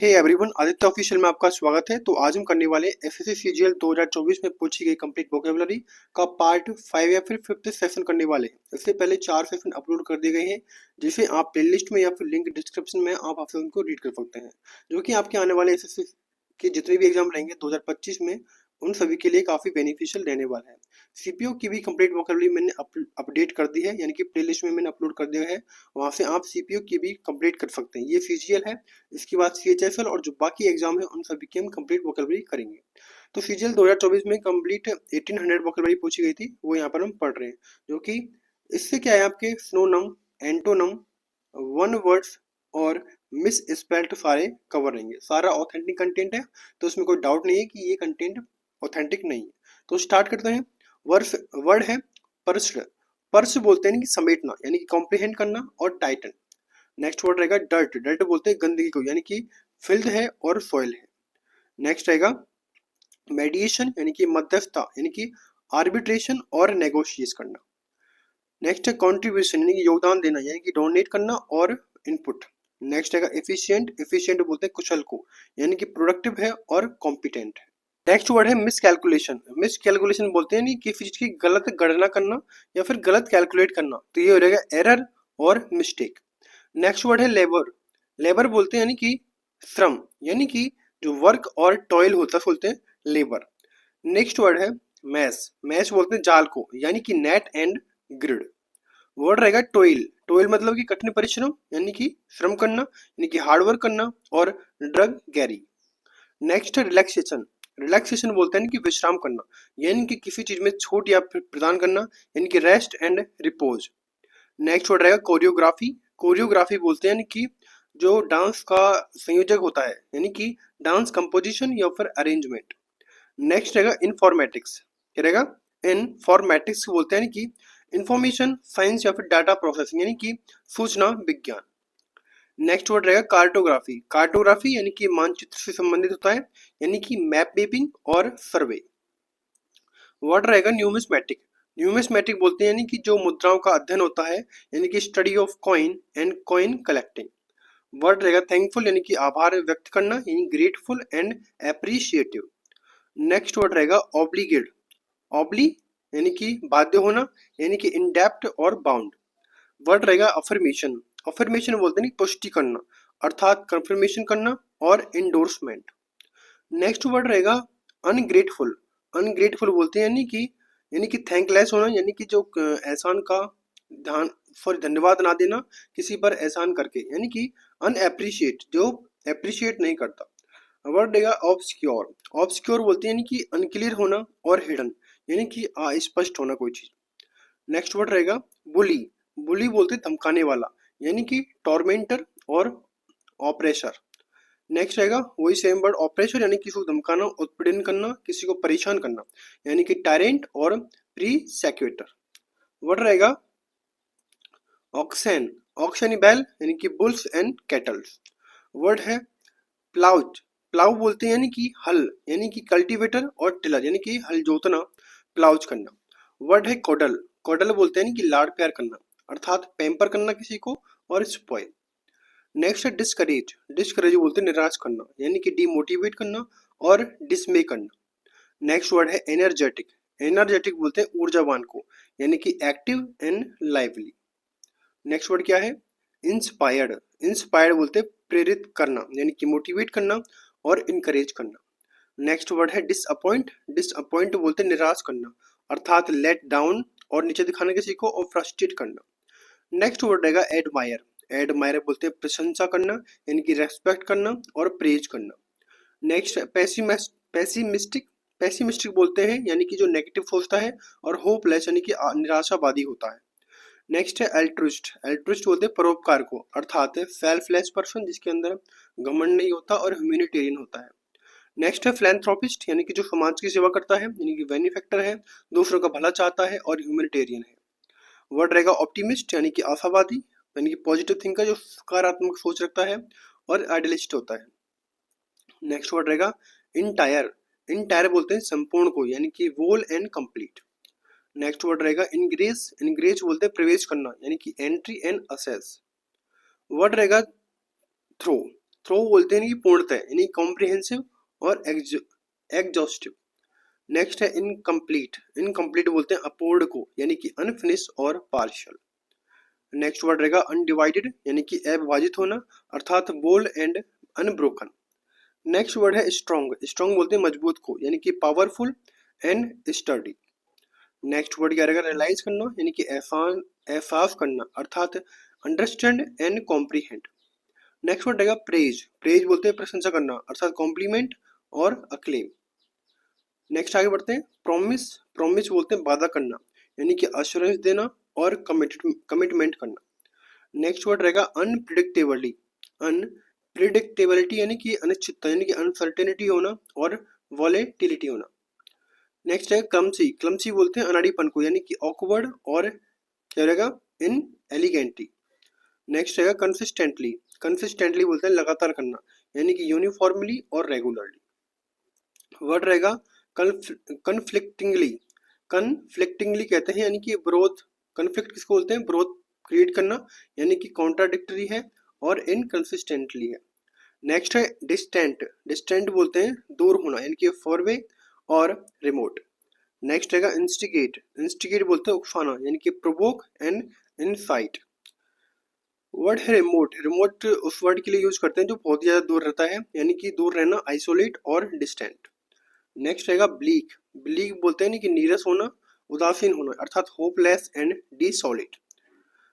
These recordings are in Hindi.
हे एवरीवन, आदित्य ऑफिशियल में आपका स्वागत है। तो आज हम करने वाले एसएससी सीजीएल 2024 में पूछी गई कंप्लीट वोकेबलरी का पार्ट 5 या फिर 5th सेशन करने वाले हैं। इससे पहले 4 सेशन अपलोड कर दिए गए हैं, जिसे आप प्लेलिस्ट में या फिर लिंक डिस्क्रिप्शन में आप ऑप्शन उनको रीड कर सकते हैं, जो कि आपके आने वाले एसएससी के जितने भी एग्जाम रहेंगे 2025 में उन सभी के लिए काफी बेनिफिशियल रहने वाला है। सीपीयू की भी कंप्लीट वोकेबलरी मैंने अपडेट कर दी है, यानी कि प्लेलिस्ट में मैंने अपलोड कर दिया है। वहां से आप सीपीयू की भी कंप्लीट कर सकते हैं। ये सीजीएल है, इसके बाद सीएचएसएल और जो बाकी एग्जाम है उन सभी की हम कंप्लीट वोकेबलरी करेंगे। तो सीजीएल 2024 में कंप्लीट 1800 वोकेबलरी पूछी गई थी, वो यहाँ पर हम पढ़ रहे हैं। जो कि इससे क्या है, आपके सिनोनिम, एंटोनिम, वन वर्ड्स और मिस स्पेल्ड सारे कवर रहेंगे। सारा ऑथेंटिक कंटेंट है, तो उसमें कोई डाउट नहीं है कि ये कंटेंट ऑथेंटिक नहीं है। तो स्टार्ट करते हैं। वर्ड वर्ड है पर्स्ड। पर्स बोलते हैं कि समेटना, यानी कि कॉम्प्रिहेंड करना और टाइटन। नेक्स्ट वर्ड रहेगा डर्ट। डर्ट बोलते हैं गंदगी को, यानी कि फिल्थ है और सॉइल है। नेक्स्ट रहेगा मेडिएशन, यानी कि मध्यस्थता, यानी कि आर्बिट्रेशन और नेगोशिएट करना। नेक्स्ट है कॉन्ट्रीब्यूशन, यानी कि योगदान देना, यानी कि डोनेट करना और इनपुट। नेक्स्ट रहेगा एफिशिएंट। एफिशिएंट बोलते हैं कुशल को, यानी कि प्रोडक्टिव है और कॉम्पिटेंट है। नेक्स्ट वर्ड है मिस कैलकुलेशन। मिस कैलकुलेशन बोलते हैं नहीं किसी चीज की गलत गणना करना या फिर गलत कैलकुलेट करना, तो ये हो जाएगा एरर और मिस्टेक। नेक्स्ट वर्ड है लेबर। लेबर बोलते हैं यानी कि श्रम, यानी कि जो वर्क और टॉयल होता है बोलते हैं लेबर। नेक्स्ट वर्ड है मैश। मैश बोलते हैं जाल को, यानी कि नेट एंड ग्रिड। वर्ड रहेगा टोइल। टोइल मतलब कि कठिन परिश्रम, यानी कि श्रम करना, यानी कि हार्ड वर्क करना और ड्रग गैरी। नेक्स्ट है रिलैक्सेशन। रिलैक्सेशन बोलते हैं कि विश्राम करना, यानी कि किसी चीज में छूट या प्रदान करना, यानी कि rest and repose. Next word रहेगा कोरियोग्राफी। कोरियोग्राफी बोलते हैं कि जो डांस का संयोजक होता है, यानी कि डांस कंपोजिशन या फिर अरेंजमेंट। नेक्स्ट रहेगा इन्फॉर्मेटिक्स। क्या रहेगा? इन्फॉर्मेटिक्स बोलते हैं कि इंफॉर्मेशन साइंस या फिर डाटा प्रोसेसिंग, यानी कि सूचना विज्ञान। नेक्स्ट वर्ड रहेगा कार्टोग्राफी। कार्टोग्राफी यानी कि मानचित्र से संबंधित होता है, यानी कि मैप मेपिंग और सर्वे। वर्ड रहेगा न्यूमिस्मेटिक। न्यूमिस्मेटिक बोलते हैं यानी कि जो मुद्राओं का अध्ययन होता है, यानी कि study of coin and coin collecting. Word रहेगा थैंकफुल, यानी कि आभार व्यक्त करना, यानी grateful and appreciative. Next word रहेगा ऑब्लिगेट। ऑब्ली यानी कि बाध्य होना, यानी कि इन डेप्थ और बाउंड। वर्ड रहेगा अफर्मेशन। अफर्मेशन बोलते हैं पुष्टि करना, अर्थात कंफर्मेशन करना और इंडोर्समेंट। नेक्स्ट वर्ड रहेगा अनग्रेटफुल। अनग्रेटफुल बोलते हैं यानी कि थैंकलेस होना, यानी कि जो एहसान का ध्यान धन्यवाद ना देना किसी पर एहसान करके, यानी कि अनएप्रिशिएट, जो एप्रिशिएट नहीं करता। वर्ड रहेगा ऑब्सक्योर। ऑब्सक्योर बोलते हैं यानी कि अनक्लियर होना और हिडन, यानी कि अस्पष्ट होना कोई चीज। नेक्स्ट वर्ड रहेगा बुली। बुली बोलते हैं धमकाने वाला, यानी कि टॉर्मेंटर और ऑपरेशर। नेक्स्ट रहेगा वही सेम वर्ड ऑपरेशन, यानी किसी को धमकाना, उत्पीड़न करना, किसी को परेशान करना, यानी कि टायरेंट और प्रीसेक्यूटर। वर्ड रहेगा ऑक्सेन। ऑक्सेन बैल, यानी कि बुल्स एंड कैटल्स। वर्ड है प्लाउज। प्लाउ बोलते हैं यानी कि हल, यानी कि कल्टीवेटर और टिलर, यानी कि हल जोतना, प्लाउज करना। वर्ड है कोडल। कोडल बोलते हैं कि लाड़ प्यार करना, अर्थात पैम्पर करना किसी को और स्पॉइल। नेक्स्ट है डिस्करेज। डिस्करेज बोलते हैं निराश करना, यानी कि डिमोटिवेट करना और डिसमे करना। नेक्स्ट वर्ड है एनर्जेटिक। एनर्जेटिक बोलते हैं ऊर्जावान को, यानी कि active and lively. Next word क्या है? इंस्पायर्ड। इंस्पायर्ड बोलते हैं प्रेरित करना, यानी कि मोटिवेट करना और इनकरेज करना। नेक्स्ट वर्ड है डिसअपॉइंट। डिसअपॉइंट बोलते हैं निराश करना, अर्थात लेट डाउन और नीचे दिखाना किसी को और फ्रस्ट्रेट करना। नेक्स्ट वर्ड रहेगा एडमायर। एडमायर बोलते हैं प्रशंसा करना, यानी कि रेस्पेक्ट करना और प्रेज करना। Next pessimistic. पेसिमिस्टिक बोलते हैं यानी कि जो नेगेटिव सोचता है, और होपलेस यानी कि निराशावादी होता है। नेक्स्ट है एल्ट्रुइस्ट। एल्ट्रुइस्ट बोलते हैं परोपकार को, अर्थात सेल्फलेस पर्सन जिसके अंदर घमंड नहीं होता और ह्यूमैनिटेरियन होता है। नेक्स्ट है फिलैंथ्रोपिस्ट, यानी कि जो समाज की सेवा करता है, यानी कि बेनिफैक्टर है, दूसरों का भला चाहता है और ह्यूमैनिटेरियन है। वर्ड रहेगा ऑप्टिमिस्ट, यानी कि आशावादी, यानी कि पॉजिटिव थिंकर जो सकारात्मक सोच रखता है और आइडियलिस्ट होता है। नेक्स्ट वर्ड रहेगा इंटायर। इंटायर बोलते हैं संपूर्ण को, यानी कि वोल एंड कंप्लीट। नेक्स्ट वर्ड रहेगा इनग्रेस। इनग्रेस बोलते हैं प्रवेश करना, यानी कि एंट्री एंड असेस। वर्ड रहेगा थ्रो। थ्रो बोलते हैं कि पूर्णतः यानी कॉम्प्रिहेंसिव और एग्जॉस्टिव। नेक्स्ट है इनकम्प्लीट, इनकम्प्लीट बोलते हैं अपूर्ण को यानी कि अनफिनिश और पार्शियल। नेक्स्ट वर्ड रहेगा अनडिवाइडेड यानी कि अविभाजित होना अर्थात bold and unbroken. Next word है स्ट्रॉन्ग, स्ट्रॉन्ग बोलते हैं मजबूत को यानी कि powerful and sturdy. Next word क्या रहेगा रियलाइज करना यानी कि एहसास करना अर्थात understand and comprehend. Next word रहेगा प्रेज, प्रेज बोलते हैं प्रशंसा करना अर्थात कॉम्प्लीमेंट और अक्लेम। नेक्स्ट आगे बढ़ते हैं प्रॉमिस, प्रॉमिस बोलते हैं वादा करना यानी कि अश्योरेंस देना और कमिटमेंट करना। नेक्स्ट वर्ड रहेगा अनप्रिडिक्टेबली, अनप्रिडिक्टेबिलिटी यानी कि अनिश्चितता यानी कि अनसर्टेनिटी होना और वॉलेटिलिटी होना। नेक्स्ट है क्लमसी, क्लमसी बोलते हैं अनाड़ीपन को यानी कि ऑकवर्ड और क्या रहेगा इन एलिगेंटली। नेक्स्ट रहेगा कंसिस्टेंटली, कंसिस्टेंटली बोलते हैं लगातार करना यानी कि यूनिफॉर्मली और रेगुलरली। वर्ड रहेगा कन्फ्लिक्टिंगली, कन्फ्लिक्टिंगली कहते हैं यानी कि विरोध, कन्फ्लिक्ट किसको बोलते हैं विरोध क्रिएट करना यानी कि कॉन्ट्राडिक्टरी है और इनकंसिस्टेंटली है। नेक्स्ट है डिस्टेंट, डिस्टेंट बोलते हैं दूर होना यानी कि फॉरवे और रिमोट। नेक्स्ट रहेगा इंस्टिगेट, इंस्टिगेट बोलते हैं उकसाना यानी कि प्रोवोक एंड इनसाइट। वर्ड है रिमोट, रिमोट उस वर्ड के लिए यूज करते हैं जो बहुत ज्यादा दूर रहता है यानी कि दूर रहना आइसोलेट और डिस्टेंट। नेक्स्ट रहेगा ब्लीक, ब्लीक बोलते हैं कि नीरस होना उदासीन होना अर्थात होपलेस एंड डिसॉलिड।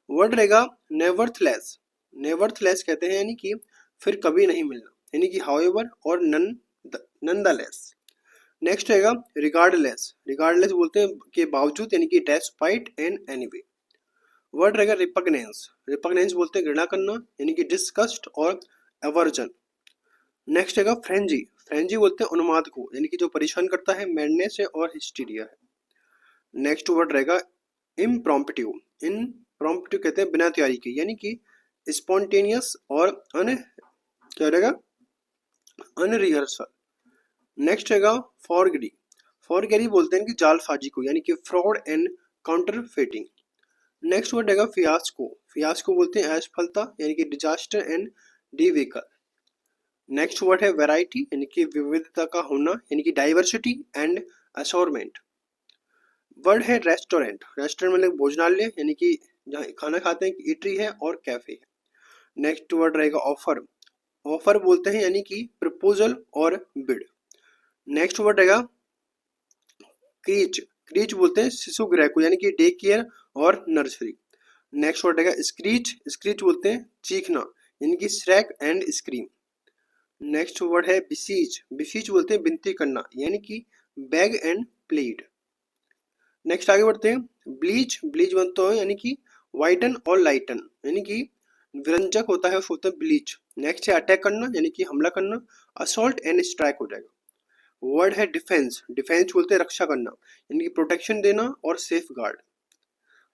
वर्ड रहेगा नेवर्थलेस, नेवर्थलेस कहते हैं यानी कि फिर कभी नहीं मिलना यानी कि हाउएवर और ननदलेस। नेक्स्ट रहेगा रिगार्डलेस, रिगार्डलेस बोलते हैं के बावजूद यानी कि डेस्पाइट एंड एनीवे। वर्ड रहेगा रिपग्नेंस, रिपग्नेंस बोलते हैं घृणा करना यानी कि डिस्गस्ट और एवर्जन। नेक्स्ट रहेगा फ्रेंजी, फ्रेंजी बोलते हैं उन्माद को यानी कि जो परेशान करता है, मैडनेस है और हिस्टीरिया है। नेक्स्ट वर्ड रहेगा इम्प्रॉम्प्टू, इम्प्रॉम्प्टू कहते हैं बिना तैयारी के यानी कि स्पॉन्टेनियस और क्या रहेगा अनरिहर्सल। नेक्स्ट रहेगा फॉरगेरी, फॉरगेरी बोलते हैं कि जालसाजी को यानी कि फ्रॉड एंड काउंटरफेटिंग। नेक्स्ट वर्ड रहेगा फियास्को, फियास्को बोलते हैं असफलता यानी कि डिजास्टर एंड डिवेकर। नेक्स्ट वर्ड है वैरायटी यानी कि विविधता का होना यानी कि डाइवर्सिटी एंड असोरमेंट। वर्ड है रेस्टोरेंट, रेस्टोरेंट मतलब भोजनालय यानी कि जहाँ खाना खाते हैं, ईटरी है और कैफे है। नेक्स्ट वर्ड रहेगा ऑफर, ऑफर बोलते हैं यानी कि प्रपोजल और बिड। नेक्स्ट वर्ड रहेगा क्रीच, क्रीच बोलते हैं शिशु गृह को यानी कि डे केयर और नर्सरी। नेक्स्ट वर्ड रहेगा स्क्रीच, स्क्रीच बोलते हैं चीखना यानी कि श्रैक एंड स्क्रीम। नेक्स्ट वर्ड है बिसीच, बिसीच बोलते हैं विनती करना यानी कि बैग एंड प्लीड। नेक्स्ट आगे बढ़ते हैं ब्लीच, ब्लीच बनता है यानी कि वाइटन और लाइटन यानी कि विरंजक होता है उसको ब्लीच। नेक्स्ट है अटैक करना यानी कि हमला करना, असॉल्ट एंड स्ट्राइक हो जाएगा। वर्ड है डिफेंस, डिफेंस बोलते हैं रक्षा करना यानी कि प्रोटेक्शन देना और सेफ गार्ड।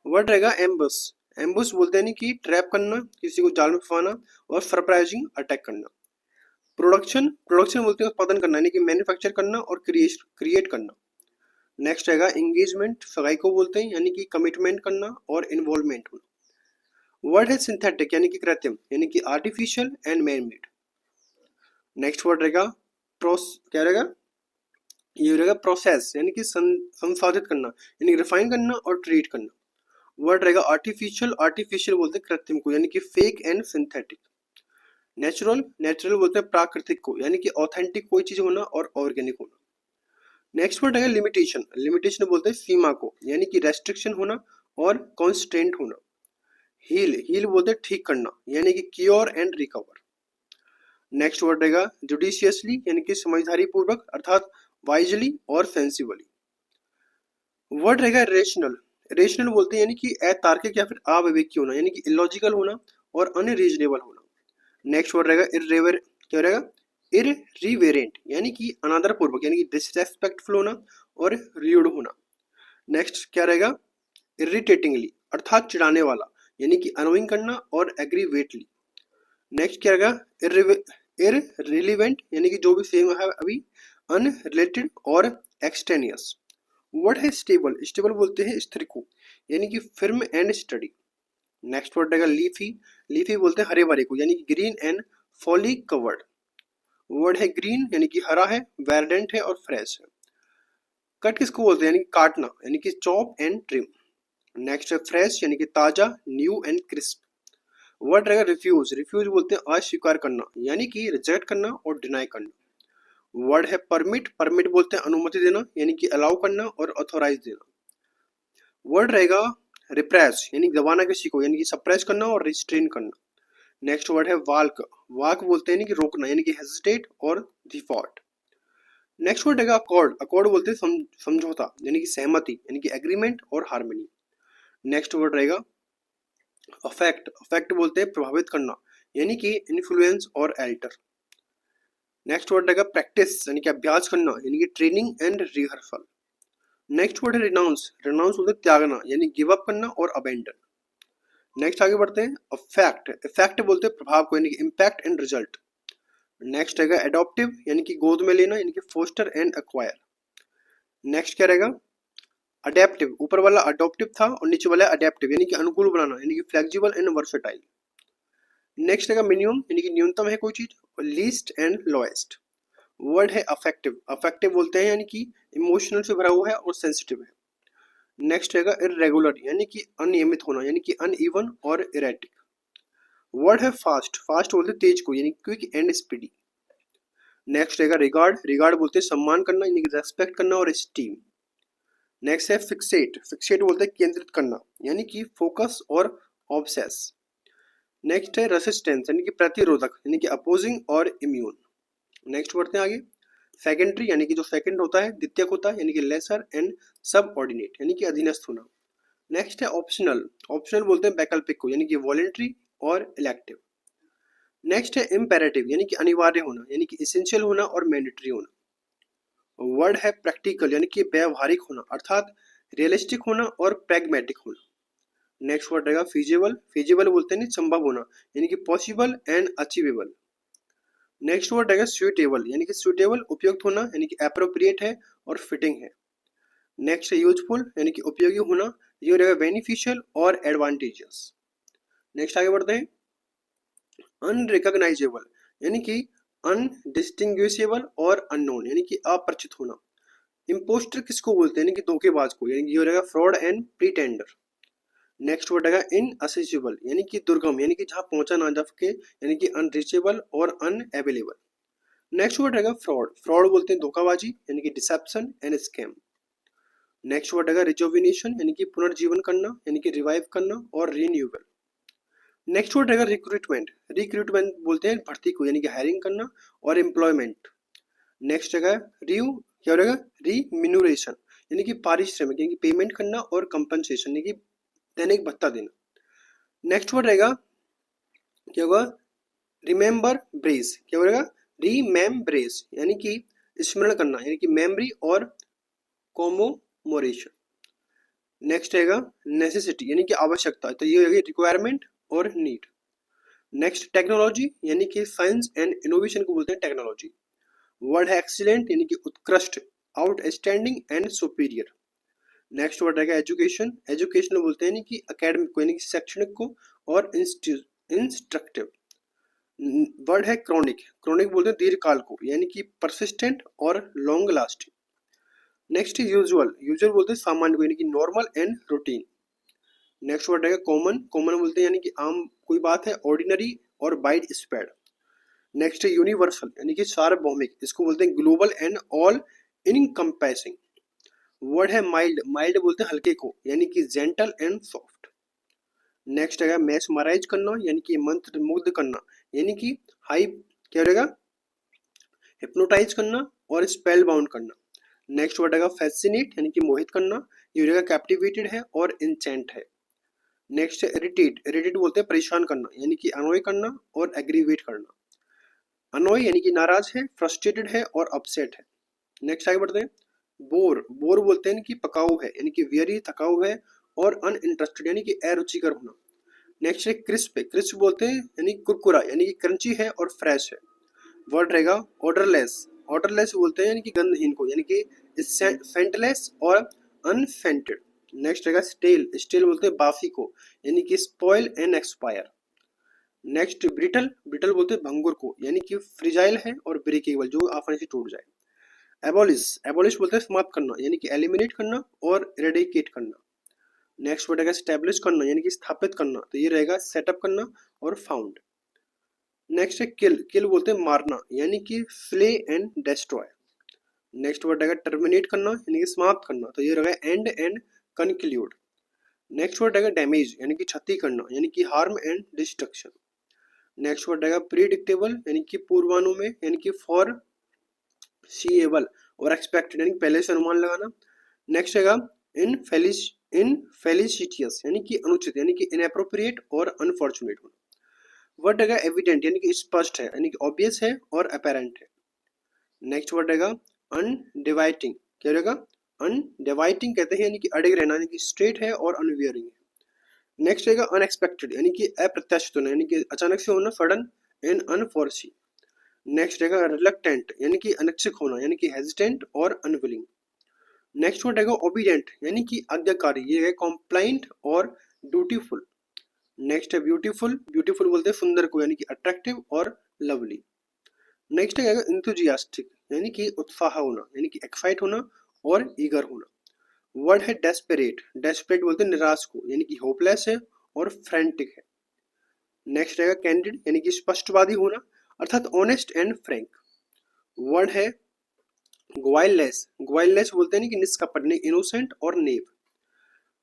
वर्ड रहेगा एम्बुस, एम्बुस बोलते हैं कि ट्रैप करना, किसी को जाल में फंसाना और सरप्राइजिंग अटैक करना। प्रोडक्शन, प्रोडक्शन बोलते हैं उत्पादन करना यानी कि मैन्युफैक्चर करना और क्रिएट करना। नेक्स्ट रहेगा एंगेजमेंट, सगाई को बोलते हैं यानी कि कमिटमेंट करना और इन्वॉल्वमेंट होना। वर्ड है सिंथेटिक यानी कि कृत्रिम यानी कि artificial and man made. Next word रहेगा क्या रहेगा ये रहेगा प्रोसेस यानी कि संसाधित करना यानी रिफाइन करना और ट्रीट करना। वर्ड रहेगा आर्टिफिशियल, आर्टिफिशियल बोलते हैं कृत्रिम को यानी कि fake and synthetic. Natural, natural बोलते हैं प्राकृतिक को यानी कि ऑथेंटिक कोई चीज होना और ऑर्गेनिक होना। नेक्स्ट वर्ड है लिमिटेशन, लिमिटेशन बोलते हैं सीमा को यानी कि रेस्ट्रिक्शन होना और कॉन्स्टेंट होना। हील, हील बोलते हैं ठीक करना यानी कि cure and recover. Next word रहेगा जुडिशियसली यानी कि समझदारी पूर्वक अर्थात वाइजली और सेंसिबली। वर्ड रहेगा रेशनल, रेशनल बोलते हैं यानी कि अतार्किक या फिर अविवेकी होना यानी कि इलॉजिकल होना और अनरीजनेबल होना। नेक्स्ट वर्ड रहेगा इररेवर, क्या रहेगा इररिवेरेंट यानी कि अनादर पूर्वक यानी कि डिसरेस्पेक्टफुल होना और र्यूड होना। नेक्स्ट क्या रहेगा इरिटेटिंगली अर्थात चिढ़ाने वाला यानी कि अनोइंग करना और एग्रीवेटली। नेक्स्ट क्या रहेगा इररिलेवेंट यानी कि जो भी सेम है अभी, अनरिलेटेड और एक्सटेनियस। वर्ड है स्टेबल, स्टेबल बोलते हैं स्थिर को यानी कि firm and sturdy. Next word रहेगा लीफी, लीफी बोलते हैं हरे भरे को यानी कि green and foliage covered. Word है ग्रीन यानी कि हरा है, वेरडेंट है और फ्रेश है। कट किसको बोलते हैं यानी कि काटना, यानी कि चॉप एंड ट्रिम। नेक्स्ट है फ्रेश यानी कि ताजा, न्यू एंड क्रिस्प। वर्ड रहेगा रिफ्यूज, रिफ्यूज बोलते हैं अस्वीकार करना यानी कि रिजेक्ट करना और डिनाई करना। वर्ड है परमिट, परमिट बोलते हैं अनुमति देना यानी कि अलाउ करना और ऑथोराइज देना। वर्ड रहेगा रिप्रेस यानी दबाना किसी को यानी कि सप्रेस करना और रिस्ट्रेन करना। नेक्स्ट वर्ड है वाल्क, वाक बोलते हैं कि रोकना यानी कि हेजिटेट और डिफॉल्ट। नेक्स्ट वर्ड रहेगा अकॉर्ड, अकॉर्ड बोलते हैं समझौता यानी कि सहमति यानी कि एग्रीमेंट और हार्मनी। नेक्स्ट वर्ड रहेगा अफेक्ट, अफेक्ट बोलते हैं प्रभावित करना यानी कि इन्फ्लुएंस और एल्टर। नेक्स्ट वर्ड रहेगा प्रैक्टिस यानी कि अभ्यास करना यानी कि training and rehearsal. Next word है रिनाउंस, रिनाउंस बोलते हैं त्यागना यानी गिव अप करना और अबेंडन। नेक्स्ट आगे बढ़ते हैं अफेक्ट, इफेक्ट बोलते हैं प्रभाव को यानी कि इम्पैक्ट एंड रिजल्ट। नेक्स्ट रहेगा एडॉप्टिव यानी कि गोद में लेना यानी कि फोस्टर एंड एक्वायर। नेक्स्ट क्या रहेगा अडेप्टिव, ऊपर वाला अडॉप्टिव था और नीचे वाला अडेप्टिव यानी कि अनुकूल बनाना यानी कि फ्लेक्सिबल एंड वर्सेटाइल। नेक्स्ट रहेगा मिनिमम यानी कि न्यूनतम है कोई चीज और लीस्ट एंड लोएस्ट। वर्ड है अफेक्टिव, अफेक्टिव बोलते हैं यानी कि इमोशनल से भरा हुआ है और सेंसिटिव है। नेक्स्ट रहेगा इरेगुलर यानी कि अनियमित होना यानी कि अनइवन और इरेटिक। वर्ड है फास्ट, फास्ट बोलते हैं तेज को यानी क्विक एंड स्पीडी। नेक्स्ट रहेगा रिगार्ड, रिगार्ड बोलते हैं सम्मान करना यानी कि रेस्पेक्ट करना और स्टीम। नेक्स्ट है फिक्सेट, फिक्सेट बोलते हैं केंद्रित करना यानी कि फोकस और ऑब्सेस। नेक्स्ट है रेसिस्टेंस यानी कि प्रतिरोधक यानी कि अपोजिंग और इम्यून। नेक्स्ट बढ़ते हैं आगे सेकेंडरी यानी कि जो सेकंड होता है, द्वितीयक होता है यानी कि लेसर एंड सब ऑर्डिनेट यानी कि अधीनस्थ होना। नेक्स्ट है ऑप्शनल, ऑप्शनल बोलते हैं वैकल्पिक को यानी कि वॉलेंट्री और इलेक्टिव। नेक्स्ट है इम्पेरेटिव यानी कि अनिवार्य होना यानी कि इसेंशियल होना और मैंडेटरी होना। वर्ड है प्रैक्टिकल यानी कि व्यवहारिक होना अर्थात रियलिस्टिक होना और प्रैग्मेटिक होना। नेक्स्ट वर्ड रहेगा फिजिबल, फिजिबल बोलते हैं संभव होना यानी कि possible and achievable. Next word रहेगा सुइटेबल यानी कि सुइटेबल उपयुक्त होना यानी कि एप्रोप्रिएट है और फिटिंग है। नेक्स्ट है यूजफुल यानी कि उपयोगी होना, ये रहेगा बेनिफिशियल और एडवांटेजियस। नेक्स्ट आगे बढ़ते हैं अनरिकॉग्नाइजेबल यानी कि अनडिस्टिंग्विशेबल और अननोन यानी कि अपरिचित होना। इम्पोस्टर किसको बोलते हैं यानी कि धोखेबाज को यानी कि ये रहेगा फ्रॉड एंड प्रीटेंडर। नेक्स्ट वर्ड रहेगा इनअसेसिबल यानी कि दुर्गम यानी कि जहां पहुंचा ना जा सके यानी कि अनरीचेबल और अनअवेलेबल। नेक्स्ट वर्ड रहेगा फ्रॉड, फ्रॉड बोलते हैं धोखाबाजी यानी कि dissipation and scam. Next word रहेगा रिजोविनेशन यानी कि पुनर्जीवन करना यानी कि रिवाइव करना और रीन्यूअल। नेक्स्ट वर्ड रहेगा रिक्रूटमेंट, रिक्रूटमेंट बोलते हैं भर्ती को यानी कि हायरिंग करना और एम्प्लॉयमेंट। नेक्स्ट रहेगा रियू, क्या रहेगा रिम्यूनरेशन यानी कि पारिश्रमिक यानी कि पेमेंट करना और कंपनसेशन यानी कि दैनिक भत्ता देना। नेक्स्ट वर्ड रहेगा क्या होगा रिमेम्बर ब्रेस, क्या होगा रिमेम्ब्रेस यानी कि स्मरण करना यानी कि मेमोरी और कोमोमोरेशन। नेक्स्ट रहेगा नेसेसिटी यानी कि आवश्यकता, तो ये होगी रिक्वायरमेंट और नीड। नेक्स्ट टेक्नोलॉजी यानी कि साइंस एंड इनोवेशन को बोलते हैं टेक्नोलॉजी। वर्ड है एक्सीलेंट यानी कि उत्कृष्ट, outstanding and superior. Next word रहेगा एजुकेशन, एजुकेशन बोलते हैं यानी कि एकेडमिक को यानी कि शैक्षणिक को और इंस्ट्रक्टिव। वर्ड है क्रॉनिक, क्रॉनिक बोलते हैं दीर्घकाल को यानी कि परसिस्टेंट और लॉन्ग लास्टिंग। नेक्स्ट है यूजुअल, यूजुअल बोलते हैं सामान्य को यानी कि normal and routine. Next word रहेगा कॉमन, कॉमन बोलते हैं यानी कि आम कोई बात है, ऑर्डिनरी और वाइड स्प्रेड। नेक्स्ट है यूनिवर्सल यानी कि सार्वभौमिक, इसको बोलते हैं ग्लोबल एंड ऑल इनकम्पैसिंग। वर्ड है माइल्ड, माइल्ड बोलते हैं हल्के को यानी कि जेंटल एंड सॉफ्ट। नेक्स्ट है मैस्मराइज करना यानी कि मंत्र मुग्ध करना यानी कि हाई, क्या रहेगा हिप्नोटाइज करना और स्पेल बाउंड करना। नेक्स्ट वर्ड रहेगा फैसिनेट यानी कि मोहित करना, ये रहेगा कैप्टिवेटेड है और इंचेंट है। नेक्स्ट है इरिटेट, इरिटेट बोलते हैं परेशान करना यानी कि अनोय करना और एग्रीवेट करना। अनोय यानी कि नाराज है, फ्रस्ट्रेटेड है और अपसेट है। नेक्स्ट आगे बढ़ते हैं बोर, बोर बोलते हैं कि पकाऊ है यानी कि वेरी थकाऊ है और अनइंटरेस्टेड यानी कि अरुचिकर होना। नेक्स्ट है क्रिस्प, क्रिस्प बोलते हैं यानी कुरकुरा यानी कि क्रंची है और फ्रेश है। वर्ड रहेगा ऑर्डरलेस, ऑर्डरलेस बोलते हैं यानी कि गंधहीन को यानी कि सेंटलेस और अनफेंटेड। नेक्स्ट रहेगा स्टेल, स्टेल बोलते हैं बासी को यानी कि spoil and expire. Next brittle, brittle बोलते हैं भंगुर को, यानी कि फ्रिजाइल है और ब्रेकेबल, जो आसानी से टूट जाए। एबॉलिश, एबॉलिश बोलते हैं समाप्त करना, यानी कि एलिमिनेट करना और इरेडिकेट करना। नेक्स्ट वर्ड रहेगा स्टैब्लिश करना, यानी कि स्थापित करना, तो ये रहेगा सेटअप करना और फाउंड। नेक्स्ट है किल, किल बोलते हैं मारना, यानी कि slay and destroy. Next word रहेगा टर्मिनेट करना, यानी कि समाप्त करना, तो ये रहेगा and and conclude. Next word रहेगा डैमेज, यानी कि क्षति करना, यानी कि harm and destruction. Next word रहेगा प्रीडिक्टेबल, यानी कि पूर्वानुमेय में, यानी कि फॉर सीएबल और एक्सपेक्टेड, यानी कि पहले से अनुमान लगाना। नेक्स्ट रहेगा इनफेलिसिटियस, यानी कि अनुचित, यानी कि इनएप्रोप्रिएट और अनफॉर्चुनेट होना। वर्ड रहेगा एविडेंट, यानी कि स्पष्ट है, यानी कि ऑब्वियस है और अपेरेंट है। नेक्स्ट वर्ड रहेगा अनडिवाइटिंग, क्या रहेगा अनडिवाइटिंग कहते हैं, यानी कि अड़िग रहना, यानी कि स्ट्रेट है और अनवियरिंग है। नेक्स्ट रहेगा अनएक्सपेक्टेड, यानी कि अप्रत्याशित होना, यानी कि अचानक से होना, सडन एंड अनफोर्सी। नेक्स्ट रहेगा रिलक्टेंट, यानी कि अनिच्छुक होना, यानी कि हेजिटेंट और अनविलिंग। नेक्स्ट वर्ड रहेगा ओबीडियंट, यानी कि आज्ञाकारी, ये है कॉम्प्लाइंट और ड्यूटीफुल। नेक्स्ट है ब्यूटीफुल, ब्यूटीफुल बोलते हैं सुंदर को, यानी कि अट्रैक्टिव और लवली। नेक्स्ट है इंथुजियास्टिक, यानी कि उत्साह होना, यानी कि एक्साइट होना और ईगर होना। वर्ड है डेस्परेट, डेस्परेट बोलते हैं निराश को, यानी कि होपलेस है और फ्रेंटिक है। नेक्स्ट रहेगा कैंडिड, यानी कि स्पष्टवादी होना, अर्थात ऑनेस्ट एंड फ्रैंक। वर्ड है ग्वाइललेस, ग्वाइललेस बोलते हैं कि निष्कपट, इनोसेंट और नेव।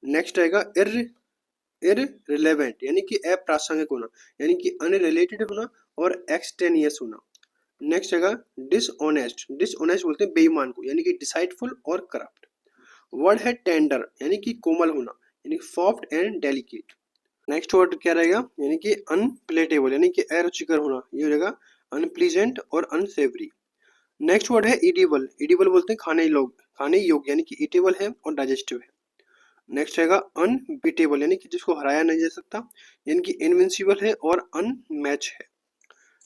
नेक्स्ट रहेगा इररिलेवेंट, यानी कि अप्रासंगिक होना, यानी कि अनरिलेटेड होना और एक्सटेनियस होना। नेक्स्ट रहेगा डिसऑनेस्ट, डिसऑनेस्ट बोलते हैं बेईमान को, यानी कि डिसाइडफुल और करप्ट। वर्ड है टेंडर, यानी कि कोमल होना, यानी soft and delicate. Next word क्या रहेगा, यानी कि अनप्लेटेबल, यानी कि अरुचिकर होना, ये रहेगा अनप्लीजेंट और अनसेवरी। नेक्स्ट वर्ड है इडिबल, इडिबल बोलते हैं खाने योग्य, यानी कि ईटेबल है और डाइजेस्टिव है। नेक्स्ट रहेगा अनबीटेबल, यानी कि जिसको हराया नहीं जा सकता, यानी कि इनविंसिबल है और अनमैच है।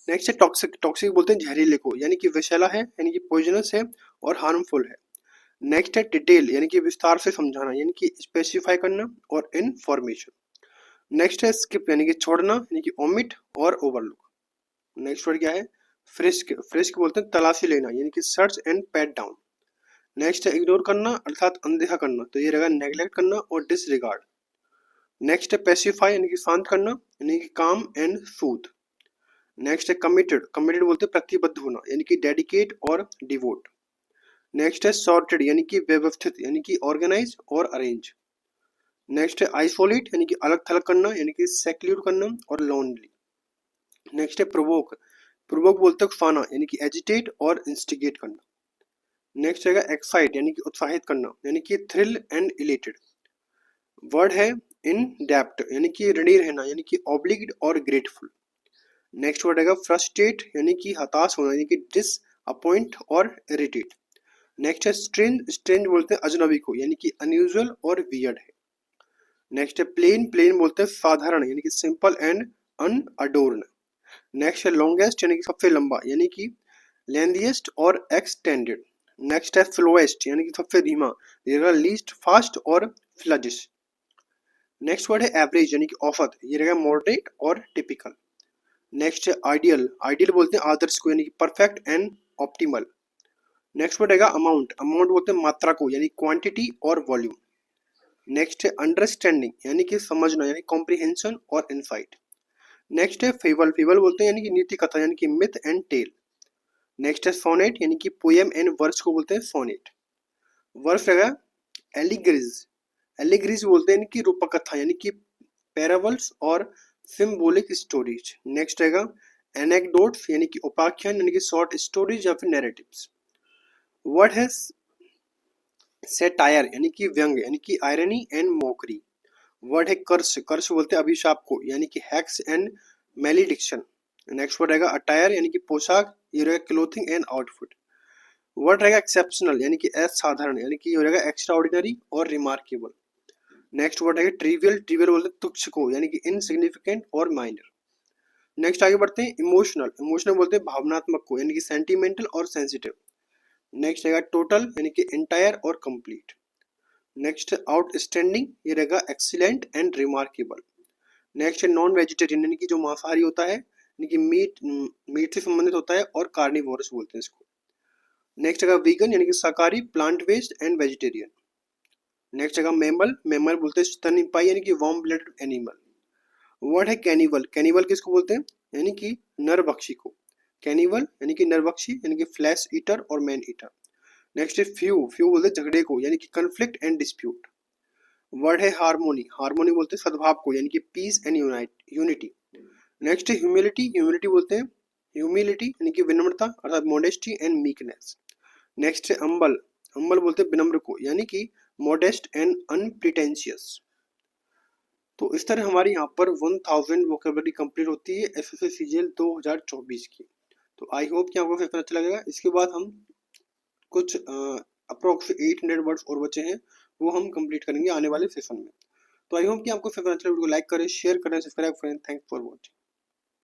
नेक्स्ट है टॉक्सिक, टॉक्सिक बोलते हैं जहरीले को, यानी कि विषैला है, यानी कि पॉइजनस है और हार्मफुल है। नेक्स्ट है डिटेल, यानी कि विस्तार से समझाना, यानी कि स्पेसिफाई करना और इनफॉर्मेशन। नेक्स्ट है स्किप, यानी कि छोड़ना, यानी कि ओमिट और ओवरलुक। नेक्स्ट वर्ड क्या है फ्रिस्क, फ्रिस्क बोलते हैं तलाशी लेना, यानी कि search and PAT down. Next है इग्नोर करना, अर्थात अनदेखा करना, तो ये रहेगा नेग्लेक्ट करना और डिसरिगार्ड। नेक्स्ट है पेसिफाई, यानी कि शांत करना, यानी कि काम एंड सूद। नेक्स्ट है कमिटेड, कमिटेड बोलते हैं प्रतिबद्ध होना, यानी कि डेडिकेट और डिवोट। नेक्स्ट है सॉर्टेड, यानी कि व्यवस्थित, यानी कि ऑर्गेनाइज और अरेंज। नेक्स्ट है आइसोलेट, यानी कि अलग थलग करना, यानी कि सेक्लूड करना और लोनली। नेक्स्ट है प्रोवोक, प्रोवोक बोलते हैं उकसाना, यानी कि एजिटेट और इंस्टिगेट करना। नेक्स्ट रहेगा एक्साइट, यानी कि उत्साहित करना, यानी कि थ्रिल एंड इलेटेड। वर्ड है इन डेप्ट, यानी कि ऋणी रहना, यानी कि ऑब्लिग्ड और ग्रेटफुल। नेक्स्ट वर्ड रहेगा फ्रस्ट्रेट, यानी कि हताश होना, यानी कि डिसअपॉइंट और इरिटेट। नेक्स्ट है स्ट्रेंज, स्ट्रेंज बोलते हैं अजनबी को, यानी कि अनयूजुअल और वियर्ड है। नेक्स्ट है प्लेन, प्लेन बोलते हैं साधारण, यानी कि सिंपल एंड अनअडोर्न। नेक्स्ट है लॉन्गेस्ट, यानी कि सबसे लंबा, यानी कि लेंथिएस्ट और एक्सटेंडेड। नेक्स्ट है स्लोएस्ट, यानी कि सबसे धीमा, ये रहेगा लीस्ट फास्ट और फ्लजिश। नेक्स्ट वर्ड है एवरेज, यानी कि औसत, ये रहेगा मॉडरेट और टिपिकल। नेक्स्ट है आइडियल, आइडियल बोलते हैं आदर्श को, यानी कि perfect and optimal. Next word रहेगा अमाउंट, अमाउंट बोलते हैं मात्रा को, यानी क्वांटिटी और वॉल्यूम। नेक्स्ट है अंडरस्टैंडिंग, यानी कि समझना, यानी कॉम्प्रिहेंशन और इनसाइट। नेक्स्ट है फेबल, फेबल बोलते हैं यानी कि नीति कथा, यानी कि मिथ एंड टेल। नेक्स्ट है सोनेट, यानी कि पोएम एंड वर्स को बोलते हैं सोनेट। वर्स रहेगा एलिग्रीज, एलिग्रीज बोलते हैं कि रूपक कथा, यानी कि पैराबल्स और सिम्बोलिक स्टोरीज। नेक्स्ट रहेगा एनेक्डोट्स, यानी कि उपाख्यान, यानी कि शॉर्ट स्टोरीज या फिर नैरेटिव्स। वर्ड है सेटायर, यानी कि व्यंग, यानी कि आयरनी एंड मोकरी। वर्ड है कर्स, कर्स बोलते हैं अभिशाप को, यानी कि हैक्स एंड मैलिडिक्शन। नेक्स्ट वर्ड रहेगा अटायर, यानी कि पोशाक, ये रहेगा क्लोथिंग एंड आउटफिट। वर्ड रहेगा एक्सेप्शनल, यानी कि असाधारण, यानी कि ये रहेगा एक्स्ट्रा ऑर्डिनरी और रिमार्केबल। नेक्स्ट वर्ड है ट्रिवियल, ट्रिवियल बोलते हैं तुच्छ को, यानी कि इनसिग्निफिकेंट और माइनर। नेक्स्ट आगे बढ़ते हैं इमोशनल, इमोशनल बोलते हैं भावनात्मक को, यानी कि सेंटिमेंटल और सेंसिटिव। नेक्स्ट रहेगा टोटल, यानी कि एंटायर और कंप्लीट। नेक्स्ट आउटस्टैंडिंग, ये रहेगा एक्सीलेंट एंड रिमार्केबल। नेक्स्ट है नॉन वेजिटेरियन, यानी कि जो मांसाहारी होता है, यानी कि मीट से संबंधित होता है, और कार्निवोरस बोलते हैं इसको। नेक्स्ट जगह वीगन, यानी कि शाकाहारी, plant based and vegetarian. Next जगह मैमल, मैमल बोलते हैं स्तनपायी यानी कि वार्म ब्लडेड एनिमल। वर्ड है कैनिवल, कैनिवल किसको बोलते हैं, यानी कि नरभक्षी को। कैनिवल यानी कि नरभक्षी, यानी कि फ्लैश ईटर और मैन ईटर। नेक्स्ट है फ्यू, फ्यू बोलते हैं झगड़े को, यानी कि कन्फ्लिक्ट एंड डिस्प्यूट। वर्ड है हार्मोनी, हार्मोनी बोलते हैं सद्भाव को, यानी कि पीस एंड यूनिटी। नेक्स्ट है ह्यूमिलिटी, ह्यूमिलिटी बोलते हैं ह्यूमिलिटी यानी कि विनम्रता अर्थात मॉडेस्टी एंड मीकनेस। नेक्स्ट है अम्बल, अम्बल बोलते हैं विनम्र को, यानी कि मॉडेस्ट एंड अनप्रिटेंशियस। तो इस तरह हमारी यहाँ पर 1000 वोकेबलरी कंप्लीट होती है एसएससी सीजीएल 2024 की। तो आई होप कि आपको पेपर अच्छा लगेगा। इसके बाद हम कुछ अप्रोक्स 800 वर्ड्स और बचे हैं, वो हम कंप्लीट करेंगे आने वाले सेशन में। तो आई होप कि आपको पेपर अच्छा लगे, वीडियो को लाइक करें, शेयर करें, सब्सक्राइब करें। Thanks for watching.